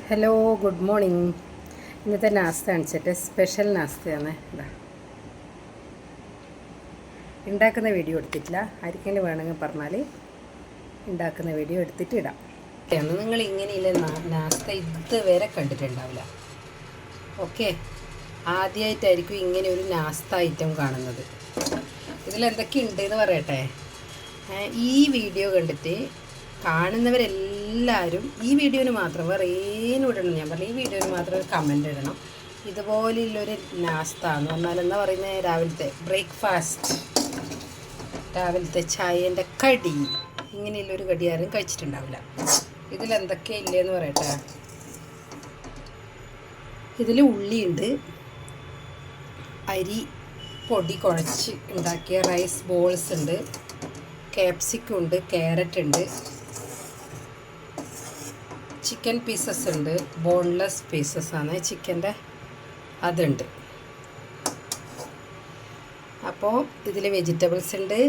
Hello, good morning. ഇന്നത്തെ നാസ്ത കാണിച്ചിട്ട് special നാസ്തയാണ്. ഉണ്ടാക്കുന്ന വീഡിയോ എടുത്തിട്ടില്ല. ആർക്കെങ്കിലും വേണമെങ്കിൽ പറഞ്ഞാൽ ഉണ്ടാക്കുന്ന വീഡിയോ എടുത്തിട്ട് ഇടാം. നിങ്ങൾ ഇങ്ങനെയുള്ള നാസ്ത ഇതുവരെ കണ്ടിട്ടുണ്ടാവില്ല. ഓക്കെ, ആദ്യമായിട്ടായിരിക്കും ഇങ്ങനെ ഒരു നാസ്ത ഐറ്റം കാണുന്നത്. ഇതിലെന്തൊക്കെ ഉണ്ട് എന്ന് പറയട്ടെ. ഈ വീഡിയോ കണ്ടിട്ട് കാണുന്നവരെല്ലാവരും ഈ വീഡിയോന് മാത്രം, വേറെ ഏനും ഇടണം. ഞാൻ പറഞ്ഞു, ഈ വീഡിയോന് മാത്രം ഒരു കമൻ്റ് ഇടണം. ഇതുപോലെയുള്ളൊരു നാസ്ത എന്ന് പറഞ്ഞാൽ എന്താ പറയുന്നത്, രാവിലത്തെ ബ്രേക്ക്ഫാസ്റ്റ്, രാവിലത്തെ ചായേൻ്റെ കടി, ഇങ്ങനെയുള്ളൊരു കടി ആരും കഴിച്ചിട്ടുണ്ടാവില്ല. ഇതിലെന്തൊക്കെ ഇല്ലയെന്ന് പറയട്ടെ. ഇതിൽ ഉള്ളിയുണ്ട്, അരി പൊടി കുഴച്ച് ഉണ്ടാക്കിയ റൈസ് ബോൾസ് ഉണ്ട്, ക്യാപ്സിക്കം ഉണ്ട്, ക്യാരറ്റ് ഉണ്ട്, ചിക്കൻ പീസസ് ഉണ്ട്. ബോൺലെസ് പീസസ് ആണ് ചിക്കൻ്റെ, അതുണ്ട്. അപ്പോൾ ഇതിൽ വെജിറ്റബിൾസ് ഉണ്ട്,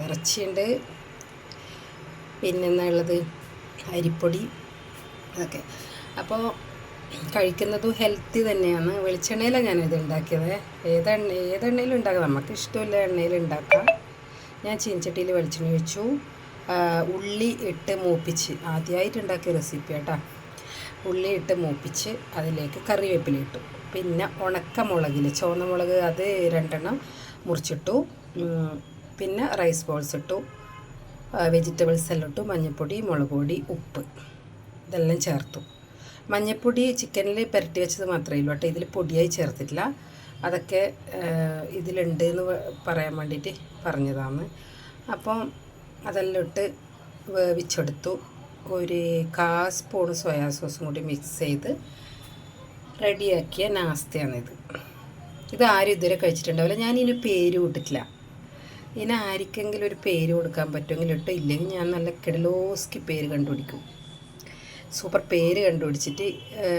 ഇറച്ചിയുണ്ട്, പിന്നെന്താ ഉള്ളത്, അരിപ്പൊടി, അതൊക്കെ. അപ്പോൾ കഴിക്കുന്നതും ഹെൽത്തി തന്നെയാണ്. വെളിച്ചെണ്ണയിലാണ് ഞാനിത് ഉണ്ടാക്കിയത്. ഏതെണ്ണയിലും ഉണ്ടാക്കാം, നമുക്ക് ഇഷ്ടമില്ല എണ്ണയിൽ ഉണ്ടാക്കാം. ഞാൻ ചീനച്ചട്ടിയിൽ വെളിച്ചെണ്ണ ഒഴിച്ചു, ഉള്ളി ഇട്ട് മൂപ്പിച്ച്, ആദ്യമായിട്ട് ഉണ്ടാക്കിയ റെസിപ്പി കേട്ടോ. ഉള്ളി ഇട്ട് മൂപ്പിച്ച് അതിലേക്ക് കറിവേപ്പില ഇട്ടു. പിന്നെ ഉണക്കമുളകിൽ ചുവന്ന മുളക് അത് 2 എണ്ണം മുറിച്ചിട്ടു. പിന്നെ റൈസ് ബോൾസ് ഇട്ടു, വെജിറ്റബിൾസ് എല്ലാം ഇട്ടു, മഞ്ഞൾപ്പൊടി, മുളക് പൊടി, ഉപ്പ്, ഇതെല്ലാം ചേർത്തു. മഞ്ഞൾപ്പൊടി ചിക്കനിൽ പുരട്ടി വെച്ചത് മാത്രമേ ഉള്ളൂ കേട്ടോ, ഇതിൽ പൊടിയായി ചേർത്തിട്ടില്ല. അതൊക്കെ ഇതിലുണ്ട് എന്ന് പറയാൻ വേണ്ടിയിട്ട് പറഞ്ഞതാണ്. അപ്പം അതെല്ലാം ഇട്ട് വേവിച്ചെടുത്തു. ഒരു 1/4 സ്പൂൺ സോയാ സോസും കൂടി മിക്സ് ചെയ്ത് റെഡിയാക്കിയ നാസ്തയാണിത്. ഇത് ആരും ഇതുവരെ കഴിച്ചിട്ടുണ്ടാവില്ല. ഞാനിതിന് പേര് കൊടുത്തിട്ടില്ല. ഇതിന് ആർക്കെങ്കിലും ഒരു പേര് കൊടുക്കാൻ പറ്റുമെങ്കിൽ ഇട്ടോ, ഇല്ലെങ്കിൽ ഞാൻ നല്ല കിടലോസ്കി പേര് കണ്ടുപിടിക്കും. സൂപ്പർ പേര് കണ്ടുപിടിച്ചിട്ട്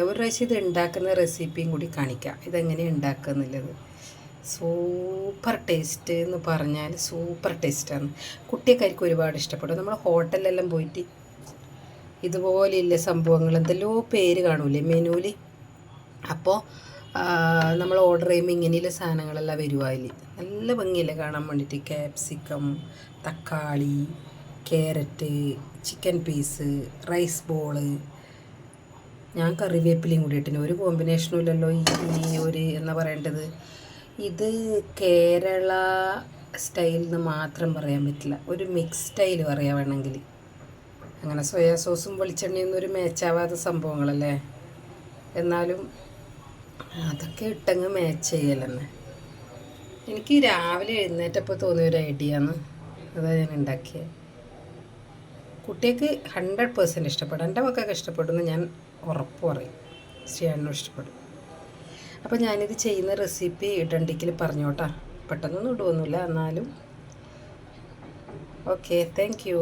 ഒരു പ്രാവശ്യം ഇത് ഉണ്ടാക്കുന്ന റെസിപ്പിയും കൂടി കാണിക്കാം, ഇതെങ്ങനെ ഉണ്ടാക്കുക എന്നുള്ളത്. സൂപ്പർ ടേസ്റ്റ് എന്ന് പറഞ്ഞാൽ സൂപ്പർ ടേസ്റ്റാണ്. കുട്ടികൾക്കായിരിക്കും ഒരുപാട് ഇഷ്ടപ്പെടും. നമ്മൾ ഹോട്ടലിലെല്ലാം പോയിട്ട് ഇതുപോലെയുള്ള സംഭവങ്ങൾ എന്തെല്ലോ പേര് കാണൂലേ മെനുവിൽ. അപ്പോൾ നമ്മൾ ഓർഡർ ചെയ്യുമ്പോൾ ഇങ്ങനെയുള്ള സാധനങ്ങളെല്ലാം വരുവായിൽ നല്ല ഭംഗിയില്ലേ കാണാൻ വേണ്ടിയിട്ട്. ക്യാപ്സിക്കം, തക്കാളി, carrot, chicken peas, rice ball, ഞാൻ കറിവേപ്പിലയും കൂടി ഇട്ടിന്. ഒരു കോമ്പിനേഷനും ഇല്ലല്ലോ ഈ ഒരു എന്നാ പറയേണ്ടത്. ഇത് കേരള സ്റ്റൈലിൽ നിന്ന് മാത്രം പറയാൻ പറ്റില്ല, ഒരു മിക്സ് സ്റ്റൈൽ പറയാൻ വേണമെങ്കിൽ. അങ്ങനെ സോയാ സോസും വെളിച്ചെണ്ണയൊന്നും ഒരു മാച്ചാവാത്ത സംഭവങ്ങളല്ലേ, എന്നാലും അതൊക്കെ ഇട്ടങ്ങ് മാച്ച് ചെയ്യലെന്നെ. എനിക്ക് രാവിലെ എഴുന്നേറ്റപ്പോൾ തോന്നിയ ഒരു ഐഡിയ ആണ്, അതാണ് ഞാൻ ഉണ്ടാക്കിയത്. കുട്ടികൾക്ക് 100% ഇഷ്ടപ്പെടും. എൻ്റെ മക്കൾക്ക് ഇഷ്ടപ്പെടുമെന്ന് ഞാൻ ഉറപ്പ് പറയും. ശ്രീയാനും ഇഷ്ടപ്പെടും. അപ്പോൾ ഞാനിത് ചെയ്യുന്ന റെസിപ്പി ഇടണ്ടെങ്കിൽ പറഞ്ഞോട്ടാ, പെട്ടെന്നൊന്നും ഇടുവൊന്നുമില്ല എന്നാലും. Okay, thank you.